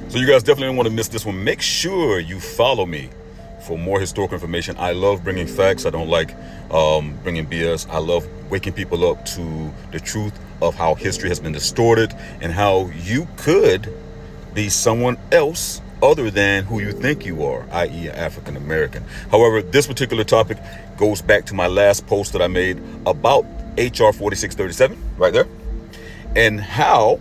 So you guys definitely don't want to miss this one. Make sure you follow me for more historical information. I love bringing facts. I don't like bringing BS. I love waking people up to the truth of how history has been distorted and how you could be someone else other than who you think you are, i.e. African American. However, this particular topic goes back to my last post that I made about HR 4637, right there, and how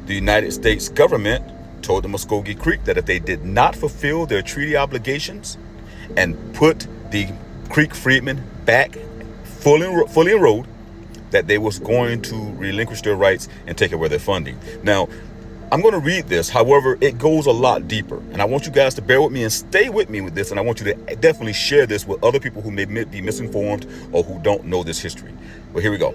the United States government told the Muskogee Creek that if they did not fulfill their treaty obligations and put the Creek freedmen back fully enrolled, that they was going to relinquish their rights and take away their funding. Now, I'm going to read this. However, it goes a lot deeper, and I want you guys to bear with me and stay with me with this, and I want you to definitely share this with other people who may be misinformed or who don't know this history. But here we go.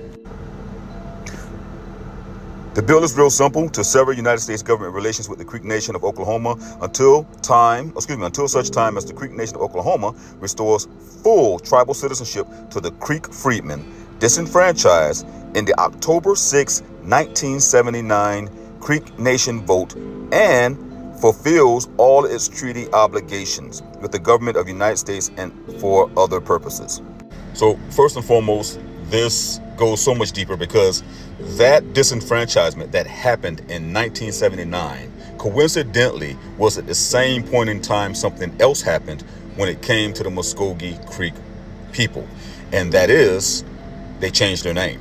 The bill is real simple: to sever United States government relations with the Creek Nation of Oklahoma until such time as the Creek Nation of Oklahoma restores full tribal citizenship to the Creek freedmen disenfranchised in the October 6, 1979 Creek Nation vote and fulfills all its treaty obligations with the government of the United States and for other purposes. So first and foremost, this goes so much deeper because that disenfranchisement that happened in 1979 coincidentally was at the same point in time something else happened when it came to the Muskogee Creek people, and that is they changed their name.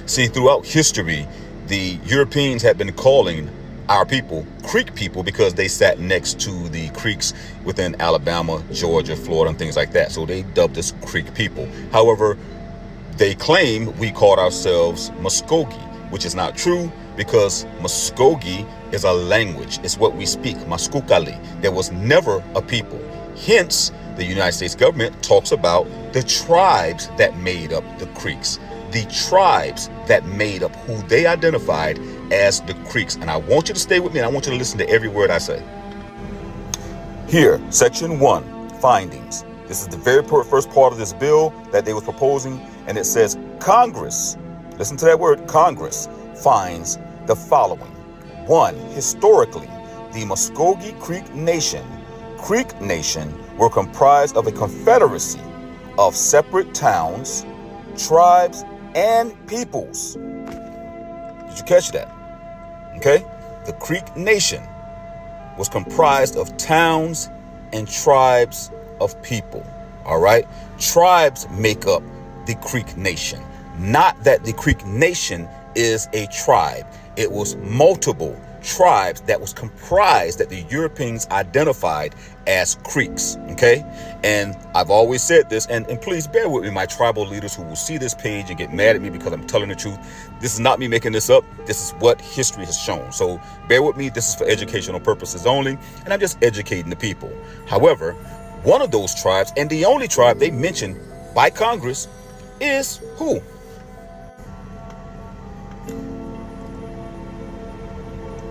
See, throughout history, the Europeans had been calling our people Creek people because they sat next to the creeks within Alabama, Georgia, Florida, and things like that. So they dubbed us Creek people. However, they claim we called ourselves Muskogee, which is not true because Muskogee is a language. It's what we speak, Muskukali. There was never a people. Hence, the United States government talks about the tribes that made up the Creeks, the tribes that made up who they identified as the Creeks. And I want you to stay with me, and I want you to listen to every word I say. Here, section 1, findings. This is the very first part of this bill that they were proposing, and it says Congress, listen to that word, Congress finds the following. 1, historically, the Muskogee Creek Nation were comprised of a confederacy of separate towns, tribes, and peoples. Did you catch that? Okay? The Creek Nation was comprised of towns and tribes of people. All right? Tribes make up the Creek Nation. Not that the Creek Nation is a tribe. It was multiple tribes that was comprised that the Europeans identified as Creeks. Okay? And I've always said this, and please bear with me, my tribal leaders who will see this page and get mad at me because I'm telling the truth. This is not me making this up. This is what history has shown. So bear with me. This is for educational purposes only, and I'm just educating the people. However, one of those tribes, and the only tribe they mentioned by Congress, is who?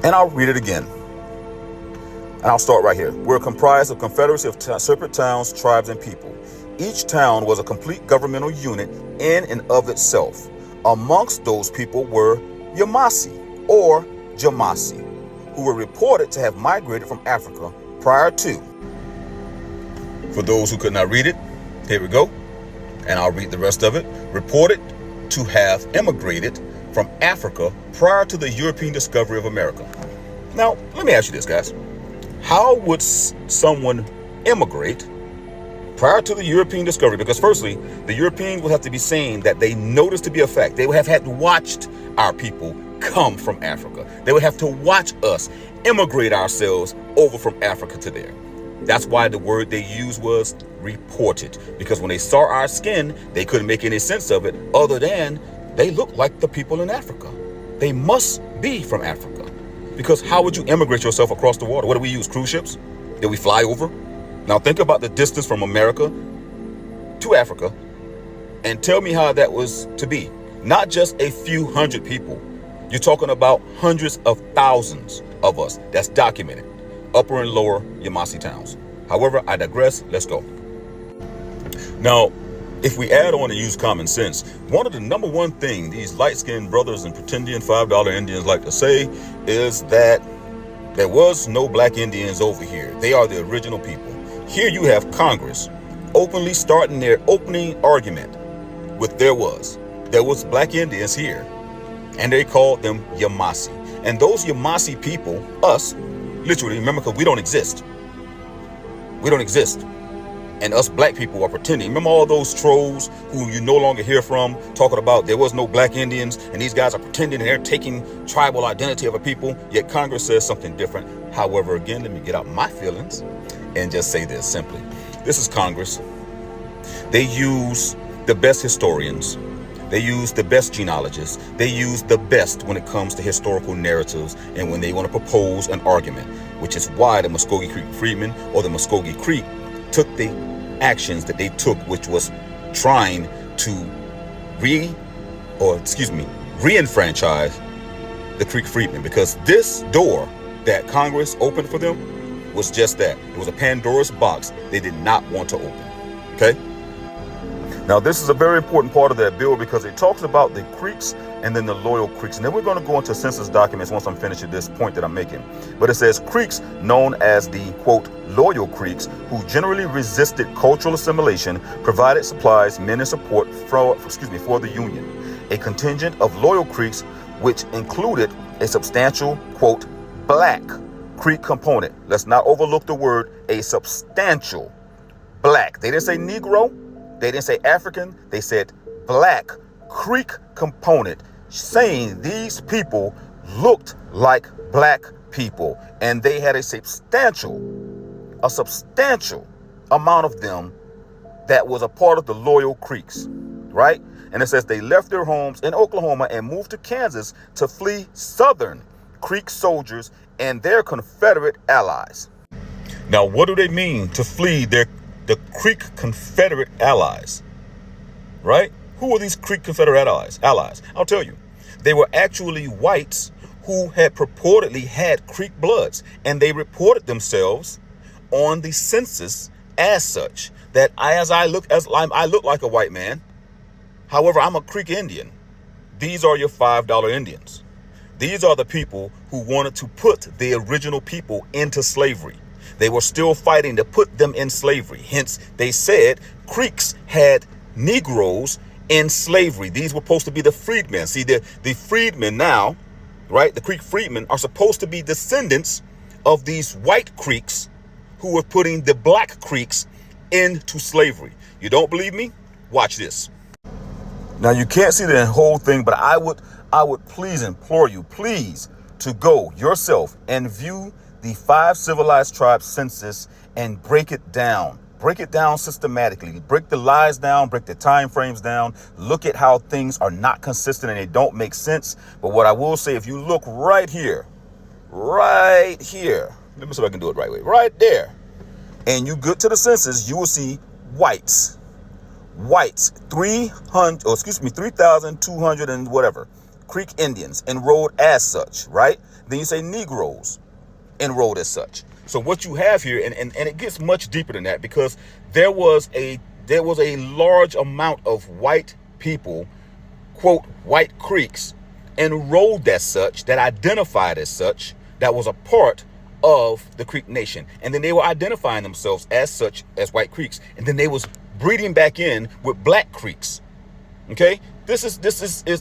And I'll read it again. And I'll start right here. We're comprised of confederacy of separate towns, tribes, and people. Each town was a complete governmental unit in and of itself. Amongst those people were Yamasee or Jamasi, who were reported to have migrated from Africa prior to. For those who could not read it, here we go. And I'll read the rest of it. Reported to have immigrated from Africa prior to the European discovery of America. Now, let me ask you this, guys. How would someone immigrate prior to the European discovery? Because firstly, the Europeans would have to be saying that they noticed to be a fact. They would have had watched our people come from Africa. They would have to watch us immigrate ourselves over from Africa to there. That's why the word they used was reported. Because when they saw our skin, they couldn't make any sense of it other than they look like the people in Africa. They must be from Africa. Because how would you immigrate yourself across the water? What do we use? Cruise ships? Did we fly over? Now think about the distance from America to Africa and tell me how that was to be. Not just a few hundred people. You're talking about hundreds of thousands of us. That's documented. Upper and lower Yamasee towns. However, I digress. Let's go. Now, if we add on and use common sense, one of the number one thing these light-skinned brothers and pretendian $5 Indians like to say is that There was no black Indians over here. They are the original people. Here you have Congress openly starting their opening argument with there was black Indians here, and they called them Yamasee. And those Yamasee people, us, literally, remember, because we don't exist. We don't exist. And us black people are pretending. Remember all those trolls who you no longer hear from talking about there was no black Indians, and these guys are pretending and they're taking tribal identity of a people, yet Congress says something different. However, again, let me get out my feelings and just say this simply. This is Congress. They use the best historians. They use the best genealogists. They use the best when it comes to historical narratives and when they want to propose an argument, which is why the Muskogee Creek Freedmen or the Muskogee Creek took the actions that they took, which was trying to re-enfranchise the Creek Freedmen, because this door that Congress opened for them was just that. It was a Pandora's box they did not want to open. Okay? Now, this is a very important part of that bill because it talks about the Creeks and then the Loyal Creeks. And then we're going to go into census documents once I'm finished with this point that I'm making. But it says Creeks known as the, quote, Loyal Creeks, who generally resisted cultural assimilation, provided supplies, men, and support for the Union. A contingent of Loyal Creeks, which included a substantial, quote, black Creek component. Let's not overlook the word a substantial black. They didn't say Negro. They didn't say African. They said black Creek component, saying these people looked like black people, and they had a substantial amount of them that was a part of the Loyal Creeks, right? And it says they left their homes in Oklahoma and moved to Kansas to flee Southern Creek soldiers and their Confederate allies. Now, what do they mean to flee the Creek Confederate allies, right? Who were these Creek Confederate allies? I'll tell you. They were actually whites who had purportedly had Creek bloods, and they reported themselves on the census as such, that I look like a white man. However, I'm a Creek Indian. These are your $5 Indians. These are the people who wanted to put the original people into slavery. They were still fighting to put them in slavery. Hence, they said Creeks had Negroes in slavery. These were supposed to be the freedmen. See, the freedmen now, right? The Creek freedmen are supposed to be descendants of these white Creeks who were putting the black Creeks into slavery. You don't believe me? Watch this. Now, you can't see the whole thing, but I would please implore you, please, to go yourself and view the 5 civilized tribes census and break it down. Break it down systematically. Break the lies down, break the time frames down. Look at how things are not consistent and they don't make sense. But what I will say, if you look right here, let me see if I can do it right way, right there, and you get to the census, you will see whites, 3,200 and whatever, Creek Indians enrolled as such, right? Then you say Negroes enrolled as such. So what you have here, and it gets much deeper than that, because there was a large amount of white people, quote, white Creeks, enrolled as such, that identified as such, that was a part of the Creek Nation. And then they were identifying themselves as such, as white Creeks. And then they was breeding back in with black Creeks. Okay? This is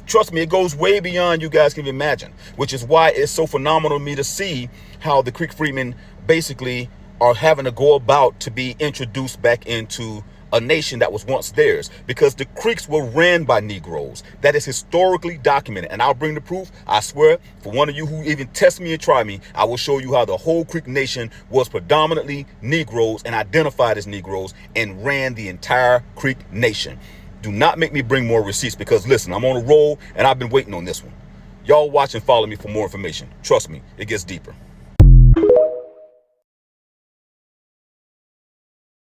trust me, it goes way beyond you guys can imagine, which is why it's so phenomenal to me to see how the Creek Freedmen basically are having to go about to be introduced back into a nation that was once theirs, because the Creeks were ran by Negroes. That is historically documented, and I'll bring the proof. I swear, for one of you who even test me and try me, I will show you how the whole Creek Nation was predominantly Negroes and identified as Negroes and ran the entire Creek Nation. Do not make me bring more receipts, because listen, I'm on a roll and I've been waiting on this one. Y'all watch and follow me for more information. Trust me, it gets deeper.